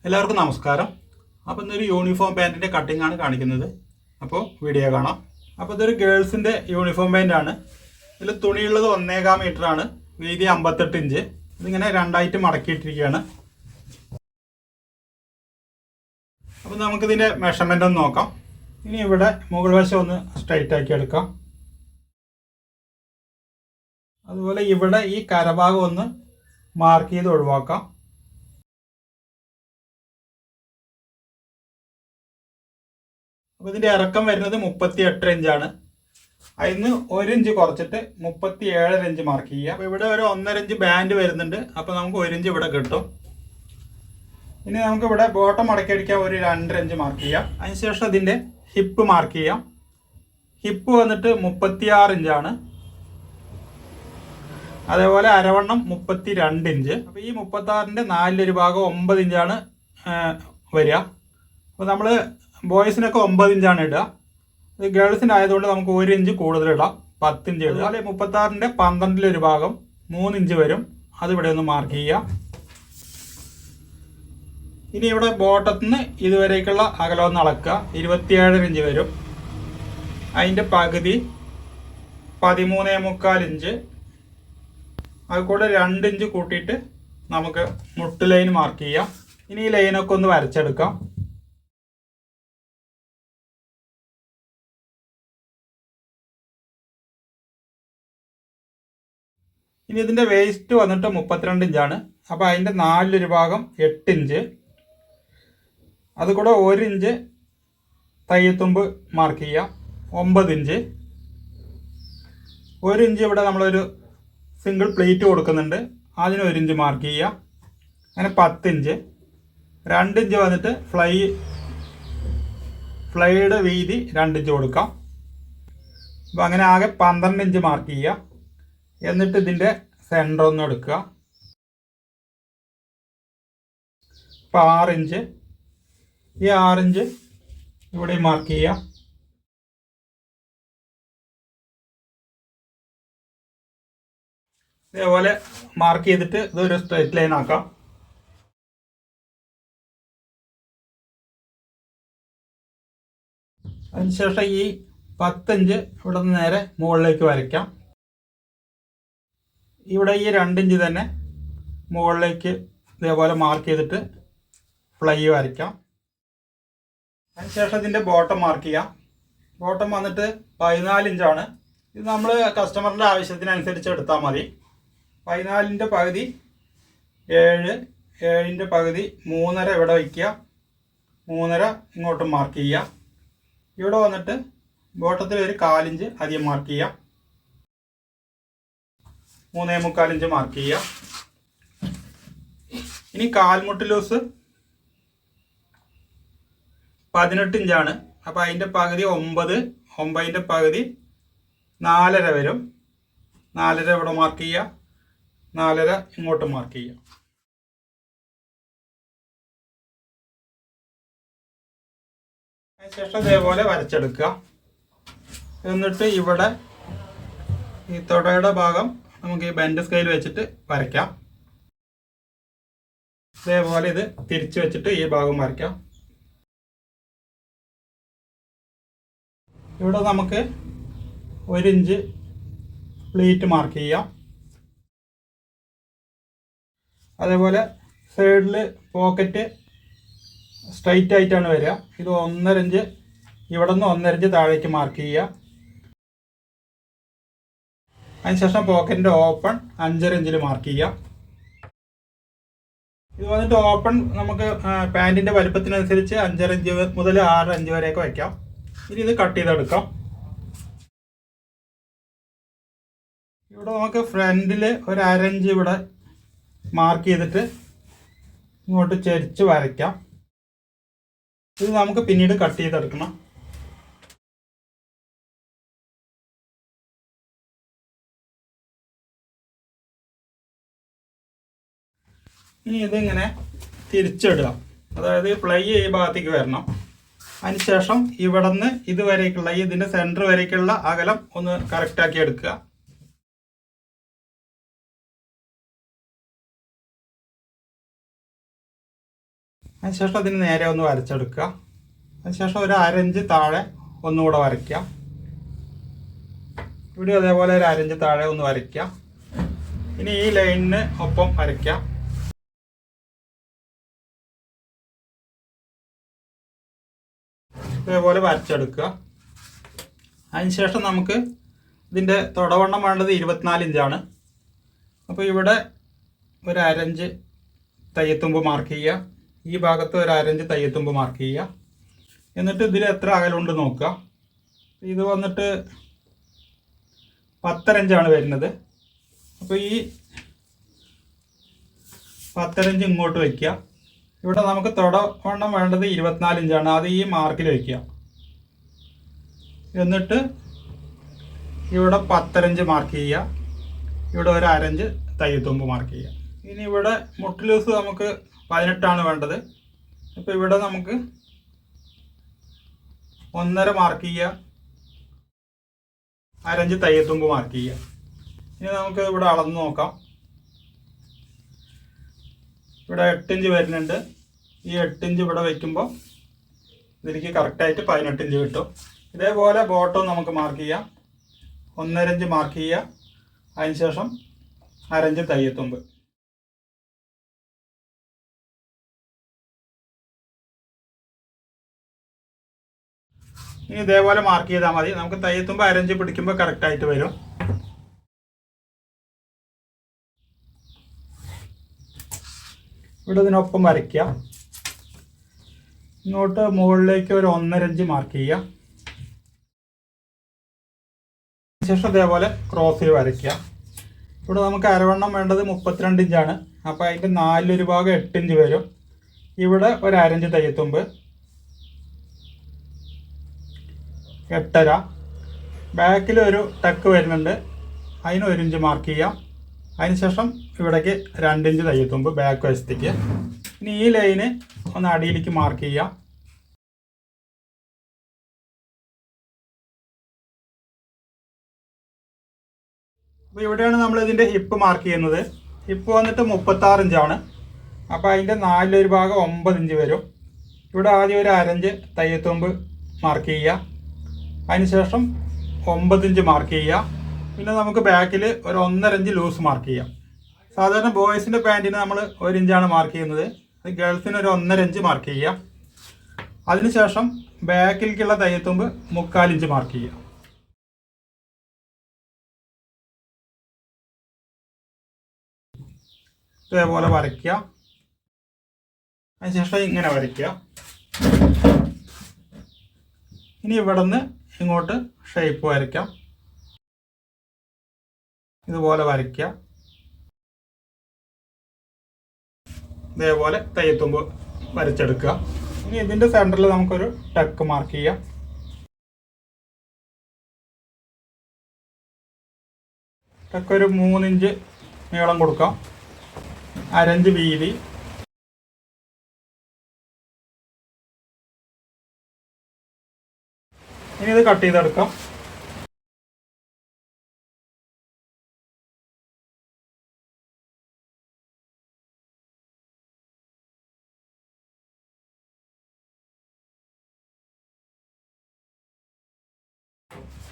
എല്ലാവർക്കും നമസ്കാരം. അപ്പോൾ ഇന്നൊരു യൂണിഫോം പാൻറ്റിൻ്റെ കട്ടിംഗ് ആണ് കാണിക്കുന്നത്. അപ്പോൾ വീഡിയോ കാണാം. അപ്പോൾ ഇതൊരു ഗേൾസിൻ്റെ യൂണിഫോം പാൻറ്റാണ്. ഇതിൽ തുണിയുള്ളത് 1.25 മീറ്ററാണ്, വീതി 58 ഇഞ്ച്. ഇതിങ്ങനെ രണ്ടായിട്ട് മടക്കിയിട്ടിരിക്കുകയാണ്. അപ്പോൾ നമുക്കിതിൻ്റെ മെഷർമെൻ്റ് ഒന്ന് നോക്കാം. ഇനി ഇവിടെ മുകൾ വശം ഒന്ന് സ്ട്രൈറ്റ് ആക്കി എടുക്കാം. അതുപോലെ ഇവിടെ ഈ കരഭാഗം ഒന്ന് മാർക്ക് ചെയ്ത് ഒഴിവാക്കാം. അപ്പോൾ ഇതിൻ്റെ ഇറക്കം വരുന്നത് 38 ഇഞ്ചാണ്. അതിന് 1 ഇഞ്ച് കുറച്ചിട്ട് 37 ഇഞ്ച് മാർക്ക് ചെയ്യുക. അപ്പോൾ ഇവിടെ ഒരു 1.5 ഇഞ്ച് ബാൻഡ് വരുന്നുണ്ട്. അപ്പോൾ നമുക്ക് 1 ഇഞ്ച് ഇവിടെ കിട്ടും. ഇനി നമുക്ക് ഇവിടെ ബോട്ടം മടക്കിയടിക്കാൻ ഒരു 2.5 ഇഞ്ച് മാർക്ക് ചെയ്യാം. അതിനുശേഷം ഇതിൻ്റെ ഹിപ്പ് മാർക്ക് ചെയ്യാം. ഹിപ്പ് വന്നിട്ട് 36 ഇഞ്ചാണ്. അതേപോലെ അരവണ്ണം 32 ഇഞ്ച്. അപ്പോൾ ഈ 36ൻ്റെ 4 ഭാഗം 9 ഇഞ്ചാണ് വരിക. അപ്പോൾ നമ്മൾ ബോയ്സിനൊക്കെ 9 ഇഞ്ചാണ് ഇടുക. ഇത് ഗേൾസിൻ്റെ ആയതുകൊണ്ട് നമുക്ക് 1 ഇഞ്ച് കൂടുതൽ ഇടാം, 10 ഇഞ്ച് ഇടുക. അതുപോലെ 36ൻ്റെ 12 ഭാഗം 3 ഇഞ്ച് വരും. അതിവിടെ ഒന്ന് മാർക്ക് ചെയ്യുക. ഇനി ഇവിടെ ബോട്ടത്തിൽ നിന്ന് ഇതുവരേക്കുള്ള അകലം ഒന്ന് അളക്കുക. 27 ഇഞ്ച് വരും. അതിൻ്റെ പകുതി 13.25 ഇഞ്ച്. അത് കൂടെ 2 ഇഞ്ച് കൂട്ടിയിട്ട് നമുക്ക് മുട്ട് ലൈൻ മാർക്ക് ചെയ്യാം. ഇനി ഈ ലൈനൊക്കെ ഒന്ന് വരച്ചെടുക്കാം. ഇനി ഇതിൻ്റെ വേസ്റ്റ് വന്നിട്ട് 32 ഇഞ്ചാണ്. അപ്പോൾ അതിൻ്റെ 4 ഭാഗം 8 ഇഞ്ച്. അതുകൂടെ 1 ഇഞ്ച് തയ്യത്തുമ്പ് മാർക്ക് ചെയ്യാം, 9 ഇഞ്ച്. 1 ഇഞ്ച് ഇവിടെ നമ്മളൊരു സിംഗിൾ പ്ലേറ്റ് കൊടുക്കുന്നുണ്ട്, അതിന് 1 ഇഞ്ച് മാർക്ക് ചെയ്യാം. അങ്ങനെ 10 ഇഞ്ച്. 2 ഇഞ്ച് വന്നിട്ട് ഫ്ലൈയുടെ വീതി 2 ഇഞ്ച് കൊടുക്കാം. അപ്പോൾ അങ്ങനെ ആകെ 12 ഇഞ്ച് മാർക്ക് ചെയ്യുക. എന്നിട്ട് ഇതിൻ്റെ സെൻറ്റർ ഒന്ന് എടുക്കുക. ഇപ്പോൾ 6 ഇഞ്ച്. ഈ 6 ഇഞ്ച് ഇവിടെ മാർക്ക് ചെയ്യുക. ഇതേപോലെ മാർക്ക് ചെയ്തിട്ട് ഇതൊരു സ്ട്രൈറ്റ് ലൈൻ ആക്കാം. അതിനുശേഷം ഈ 10 ഇഞ്ച് ഇവിടെ നിന്ന് നേരെ മുകളിലേക്ക് വരയ്ക്കാം. ഇവിടെ ഈ 2 ഇഞ്ച് തന്നെ മുകളിലേക്ക് ഇതേപോലെ മാർക്ക് ചെയ്തിട്ട് ഫ്ലൈ വരയ്ക്കാം. അതിനുശേഷം ഇതിൻ്റെ ബോട്ടം മാർക്ക് ചെയ്യാം. ബോട്ടം വന്നിട്ട് 14 ഇഞ്ചാണ്. ഇത് നമ്മൾ കസ്റ്റമറിൻ്റെ ആവശ്യത്തിനനുസരിച്ച് എടുത്താൽ മതി. 14ൻ്റെ പകുതി 7, 7ൻ്റെ പകുതി 3.5 ഇവിടെ വയ്ക്കുക, 3.5 ഇങ്ങോട്ട് മാർക്ക് ചെയ്യുക. ഇവിടെ വന്നിട്ട് ബോട്ടത്തിൽ ഒരു 1/4 ഇഞ്ച് അധികം മാർക്ക് ചെയ്യുക, 3.25 ഇഞ്ച് മാർക്ക് ചെയ്യുക. ഇനി കാൽമുട്ട് ലൂസ് 18 ഇഞ്ചാണ്. അപ്പോൾ അതിൻ്റെ പകുതി 9, 9ൻ്റെ പകുതി 4.5 വരും. 4.5 ഇവിടെ മാർക്ക് ചെയ്യുക, 4.5 ഇങ്ങോട്ട് മാർക്ക് ചെയ്യുക. അതിനുശേഷം ഇതേപോലെ വരച്ചെടുക്കുക. എന്നിട്ട് ഇവിടെ ഈ തുടയുടെ ഭാഗം നമുക്ക് ഈ ബെൻഡ് സ്കെയിൽ വെച്ചിട്ട് വരയ്ക്കാം. ഇതേപോലെ ഇത് തിരിച്ച് വെച്ചിട്ട് ഈ ഭാഗം വരയ്ക്കാം. ഇവിടെ നമുക്ക് 1 ഇഞ്ച് പ്ലീറ്റ് മാർക്ക് ചെയ്യാം. അതേപോലെ സൈഡിൽ പോക്കറ്റ് സ്ട്രൈറ്റ് ആയിട്ടാണ് വരിക. ഇത് 1.5 ഇഞ്ച് ഇവിടെ നിന്ന് 1.5 ഇഞ്ച് താഴേക്ക് മാർക്ക് ചെയ്യുക. അതിനുശേഷം പോക്കറ്റിൻ്റെ ഓപ്പൺ 5.5 ഇഞ്ചിൽ മാർക്ക് ചെയ്യാം. ഇത് വന്നിട്ട് ഓപ്പൺ നമുക്ക് പാൻറ്റിൻ്റെ വലുപ്പത്തിനനുസരിച്ച് 5.5 ഇഞ്ച് മുതൽ 6 ഇഞ്ച് വരെയൊക്കെ വയ്ക്കാം. ഇനി ഇത് കട്ട് ചെയ്തെടുക്കാം. ഇവിടെ നമുക്ക് ഫ്രണ്ടിൽ ഒരു 1/2 ഇഞ്ച് ഇവിടെ മാർക്ക് ചെയ്തിട്ട് ഇങ്ങോട്ട് ചെരിച്ച് വരയ്ക്കാം. ഇത് നമുക്ക് പിന്നീട് കട്ട് ചെയ്തെടുക്കണം. ഇനി ഇതിങ്ങനെ തിരിച്ചിടുക. അതായത് ഫ്ലൈ ഈ ഭാഗത്തേക്ക് വരണം. അതിനുശേഷം ഇവിടെ നിന്ന് ഇതുവരേക്കുള്ള ഇതിൻ്റെ സെൻറ്റർ വരേക്കുള്ള അകലം ഒന്ന് കറക്റ്റാക്കി എടുക്കുക. അതിനുശേഷം അതിന് നേരെ ഒന്ന് വരച്ചെടുക്കുക. അതിനുശേഷം ഒരു 1/2 ഇഞ്ച് താഴെ ഒന്നുകൂടെ വരയ്ക്കുക. ഇവിടെ അതേപോലെ ഒരു 1/2 ഇഞ്ച് താഴെ ഒന്ന് വരയ്ക്കുക. ഇനി ഈ ലൈനിന് ഒപ്പം വരയ്ക്കുക. ഇതേപോലെ വരച്ചെടുക്കുക. അതിനുശേഷം നമുക്ക് ഇതിൻ്റെ തുടവണ്ണം വേണ്ടത് 24 ഇഞ്ചാണ്. അപ്പോൾ ഇവിടെ ഒരു 1/2 ഇഞ്ച് തയ്യത്തുമ്പ് മാർക്ക് ചെയ്യുക. ഈ ഭാഗത്ത് ഒരു 1/2 ഇഞ്ച് തയ്യത്തുമ്പ് മാർക്ക് ചെയ്യുക. എന്നിട്ട് ഇതിൽ എത്ര അകലുണ്ട് നോക്കുക. ഇത് വന്നിട്ട് 10.5 ഇഞ്ചാണ് വരുന്നത്. അപ്പോൾ ഈ 10.5 ഇഞ്ച് ഇങ്ങോട്ട് വയ്ക്കുക. ഇവിടെ നമുക്ക് തുടവണ്ണം വേണ്ടത് 24 ഇഞ്ചാണ്. അത് ഈ മാർക്കിൽ വയ്ക്കുക. എന്നിട്ട് ഇവിടെ 10.5 ഇഞ്ച് മാർക്ക് ചെയ്യുക. ഇവിടെ ഒരു 1/2 ഇഞ്ച് തയ്യത്തുമ്പ് മാർക്ക് ചെയ്യുക. ഇനി ഇവിടെ മുട്ട് ലൂസ് നമുക്ക് 18 വേണ്ടത്. അപ്പോൾ ഇവിടെ നമുക്ക് 1.5 മാർക്ക് ചെയ്യുക. 1/2 ഇഞ്ച് തയ്യത്തുമ്പ് മാർക്ക് ചെയ്യുക. ഇനി നമുക്ക് ഇവിടെ അളന്ന് നോക്കാം. ഇവിടെ 8 ഇഞ്ച് വരുന്നുണ്ട്. ഈ 8 ഇഞ്ച് ഇവിടെ വയ്ക്കുമ്പോൾ ഇതിലേക്ക് കറക്റ്റായിട്ട് 18 ഇഞ്ച് കിട്ടും. ഇതേപോലെ ബോട്ടം നമുക്ക് മാർക്ക് ചെയ്യാം. 1.5 ഇഞ്ച് മാർക്ക് ചെയ്യുക. അതിനുശേഷം 1/2 ഇഞ്ച് തയ്യത്തുമ്പ്. ഇനി ഇതേപോലെ മാർക്ക് ചെയ്താൽ മതി. നമുക്ക് തയ്യത്തുമ്പ് 1/2 ഇഞ്ച് പിടിക്കുമ്പോൾ കറക്റ്റായിട്ട് വരും. ഇവിടെ ഇതിനൊപ്പം വരയ്ക്കുക. ഇങ്ങോട്ട് മുകളിലേക്ക് ഒരു 1.5 ഇഞ്ച് മാർക്ക് ചെയ്യുക. ശേഷം ഇതേപോലെ ക്രോസിൽ വരയ്ക്കുക. ഇവിടെ നമുക്ക് അരവണ്ണം വേണ്ടത് 32 ഇഞ്ചാണ്. അപ്പോൾ അതിൻ്റെ 4 ഭാഗം 8 ഇഞ്ച് വരും. ഇവിടെ ഒരു 1/2 ഇഞ്ച് തയ്യത്തുമ്പ്, 8.5. ബാക്കിൽ ഒരു ടക്ക് വരുന്നുണ്ട്. അതിന് 1 ഇഞ്ച് മാർക്ക് ചെയ്യാം. അതിനുശേഷം ഇവിടേക്ക് 2 ഇഞ്ച് തയ്യത്തുമ്പ് ബാക്ക് വശത്തേക്ക്. ഇനി ഈ ലൈന് ഒന്ന് അടിയിലേക്ക് മാർക്ക് ചെയ്യാം. അപ്പോൾ ഇവിടെയാണ് നമ്മൾ ഇതിൻ്റെ ഹിപ്പ് മാർക്ക് ചെയ്യുന്നത്. ഹിപ്പ് വന്നിട്ട് 36 ഇഞ്ചാണ്. അപ്പോൾ അതിൻ്റെ 4 ഭാഗം 9 ഇഞ്ച് വരും. ഇവിടെ ആദ്യം ഒരു 1/2 ഇഞ്ച് തയ്യത്തുമ്പ് മാർക്ക് ചെയ്യുക. അതിനുശേഷം 9 ഇഞ്ച് മാർക്ക് ചെയ്യുക. പിന്നെ നമുക്ക് ബാക്കിൽ ഒരു 1.5 ഇഞ്ച് ലൂസ് മാർക്ക് ചെയ്യാം. സാധാരണ ബോയ്സിൻ്റെ പാൻറ്റിന് നമ്മൾ 1 ഇഞ്ചാണ് മാർക്ക് ചെയ്യുന്നത്. അത് ഗേൾസിന് ഒരു 1.5 ഇഞ്ച് മാർക്ക് ചെയ്യുക. അതിനുശേഷം ബാക്കിലേക്കുള്ള തയ്യത്തുമ്പ് 3/4 ഇഞ്ച് മാർക്ക് ചെയ്യുക. ഇതേപോലെ വരയ്ക്കുക. അതിനുശേഷം ഇങ്ങനെ വരയ്ക്കുക. ഇനി ഇവിടെ നിന്ന് ഇങ്ങോട്ട് ഷേപ്പ് വരയ്ക്കാം. ഇതുപോലെ വരയ്ക്കുക. ഇതേപോലെ തയ്യത്തുമ്പ് വരച്ചെടുക്കുക. ഇനി ഇതിൻ്റെ സെൻറ്ററിൽ നമുക്കൊരു ടക്ക് മാർക്ക് ചെയ്യാം. ടക്ക് ഒരു 3 ഇഞ്ച് നീളം കൊടുക്കാം. 1/2 ഇഞ്ച് വീതി. ഇനി ഇത് കട്ട് ചെയ്തെടുക്കാം.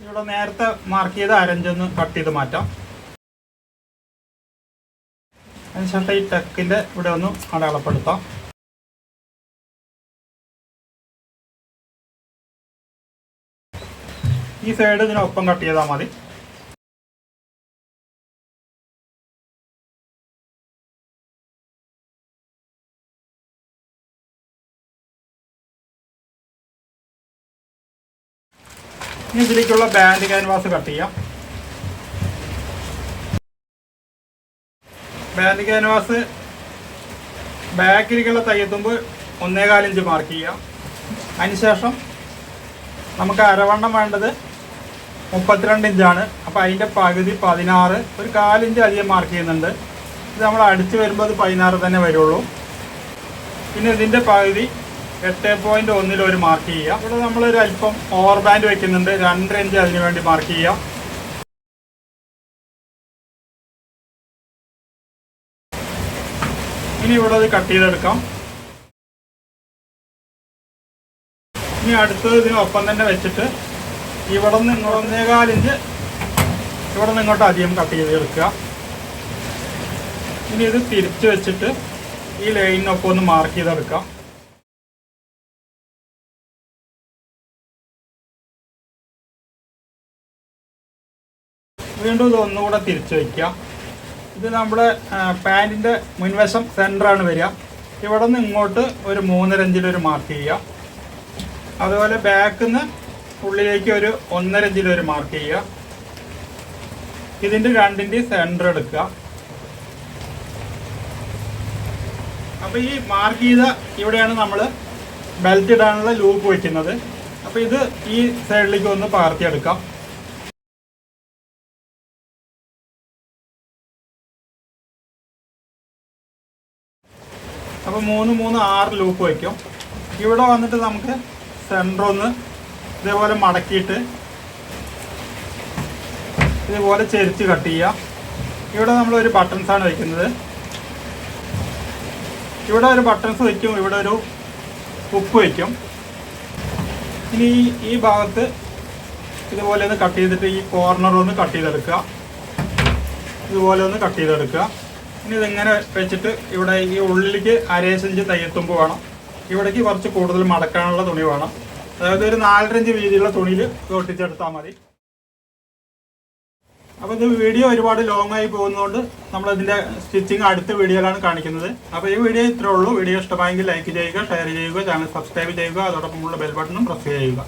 ഇവിടെ നേരത്തെ മാർക്ക് ചെയ്ത് 1/2 ഇഞ്ച് ഒന്ന് കട്ട് ചെയ്ത് മാറ്റാം. അതിനുശേഷം ഈ ടെക്കിൻ്റെ ഇവിടെ ഒന്ന് അടയാളപ്പെടുത്താം. ഈ സൈഡ് ഇതിനൊപ്പം കട്ട് ചെയ്താൽ മതി. ഇനി ഇതിലേക്കുള്ള ബാൻഡ് ക്യാൻവാസ് കട്ട് ചെയ്യാം. ബാൻഡ് ക്യാൻവാസ് ബാക്കിലേക്കുള്ള തയ്യത്തുമ്പ് 1.25 ഇഞ്ച് മാർക്ക് ചെയ്യാം. അതിനുശേഷം നമുക്ക് അരവണ്ണം വേണ്ടത് 32 ഇഞ്ചാണ്. അപ്പോൾ അതിൻ്റെ പകുതി 16, ഒരു 1/4 ഇഞ്ച് അധികം മാർക്ക് ചെയ്യുന്നുണ്ട്. ഇത് നമ്മൾ അടിച്ച് വരുമ്പോൾ അത് 16 തന്നെ വരുള്ളൂ. പിന്നെ ഇതിൻ്റെ പകുതി 8.1 ഒരു മാർക്ക് ചെയ്യുക. ഇവിടെ നമ്മളൊരു അല്പം ഓവർ ബാൻഡ് വെക്കുന്നുണ്ട്. 2.5 ഇഞ്ച് അതിന് വേണ്ടി മാർക്ക് ചെയ്യാം. ഇനി ഇവിടെ അത് കട്ട് ചെയ്തെടുക്കാം. ഇനി അടുത്തത് ഇതിനൊപ്പം തന്നെ വെച്ചിട്ട് ഇവിടെ നിന്ന് 1.25 ഇഞ്ച് ഇവിടെ നിന്ന് ഇങ്ങോട്ട് അധികം കട്ട് ചെയ്ത് എടുക്കുക. ഇനി ഇത് തിരിച്ച് വെച്ചിട്ട് ഈ ലൈനിനൊപ്പം ഒന്ന് മാർക്ക് ചെയ്തെടുക്കാം. വീണ്ടും ഇത് ഒന്നുകൂടെ തിരിച്ച് വയ്ക്കുക. ഇത് നമ്മുടെ പാൻറ്റിൻ്റെ മുൻവശം സെൻറ്ററാണ് വരിക. ഇവിടെ നിന്ന് ഇങ്ങോട്ട് ഒരു 3.5 ഇഞ്ചിലൊരു മാർക്ക് ചെയ്യുക. അതുപോലെ ബാക്കിൽ നിന്ന് ഉള്ളിലേക്ക് ഒരു 1.5 ഇഞ്ചിലൊരു മാർക്ക് ചെയ്യുക. ഇതിൻ്റെ രണ്ടിൻ്റെയും സെൻറ്റർ എടുക്കുക. അപ്പോൾ ഈ മാർക്ക് ചെയ്ത ഇവിടെയാണ് നമ്മൾ ബെൽറ്റ് ഇടാനുള്ള ലൂപ്പ് വയ്ക്കുന്നത്. അപ്പോൾ ഇത് ഈ സൈഡിലേക്ക് ഒന്ന് പകർത്തിയെടുക്കാം. അപ്പോൾ 3, 3, 6 ലൂപ്പ് വയ്ക്കും. ഇവിടെ വന്നിട്ട് നമുക്ക് സെൻറ്റർ ഒന്ന് ഇതേപോലെ മടക്കിയിട്ട് ഇതുപോലെ ചെരിച്ച് കട്ട് ചെയ്യാം. ഇവിടെ നമ്മളൊരു ബട്ടൺസാണ് വയ്ക്കുന്നത്. ഇവിടെ ഒരു ബട്ടൺസ് വയ്ക്കും, ഇവിടെ ഒരു ഹുക്ക് വയ്ക്കും. ഇനി ഈ ഭാഗത്ത് ഇതുപോലെ ഒന്ന് കട്ട് ചെയ്തിട്ട് ഈ കോർണർ ഒന്ന് കട്ട് ചെയ്തെടുക്കുക. ഇതുപോലെ ഒന്ന് കട്ട് ചെയ്തെടുക്കുക. ഇനി ഇതിങ്ങനെ വെച്ചിട്ട് ഇവിടെ ഈ ഉള്ളിലേക്ക് 1/2 ഇഞ്ച് തയ്യത്തുമ്പ് വേണം. ഇവിടേക്ക് കുറച്ച് കൂടുതൽ മടക്കാനുള്ള തുണി വേണം. അതായത് ഒരു 4.5 ഇഞ്ച് വീതിയുള്ള തുണിയിൽ ഒട്ടിച്ചെടുത്താൽ മതി. അപ്പോൾ ഇത് വീഡിയോ ഒരുപാട് ലോങ് ആയി പോകുന്നതുകൊണ്ട് നമ്മളതിൻ്റെ സ്റ്റിച്ചിങ് അടുത്ത വീഡിയോയിലാണ് കാണിക്കുന്നത്. അപ്പോൾ ഈ വീഡിയോ ഇത്രേ ഉള്ളൂ. വീഡിയോ ഇഷ്ടമായെങ്കിൽ ലൈക്ക് ചെയ്യുക, ഷെയർ ചെയ്യുക, ചാനൽ സബ്സ്ക്രൈബ് ചെയ്യുക, അതോടൊപ്പമുള്ള ബെൽ ബട്ടണും പ്രസ് ചെയ്യുക.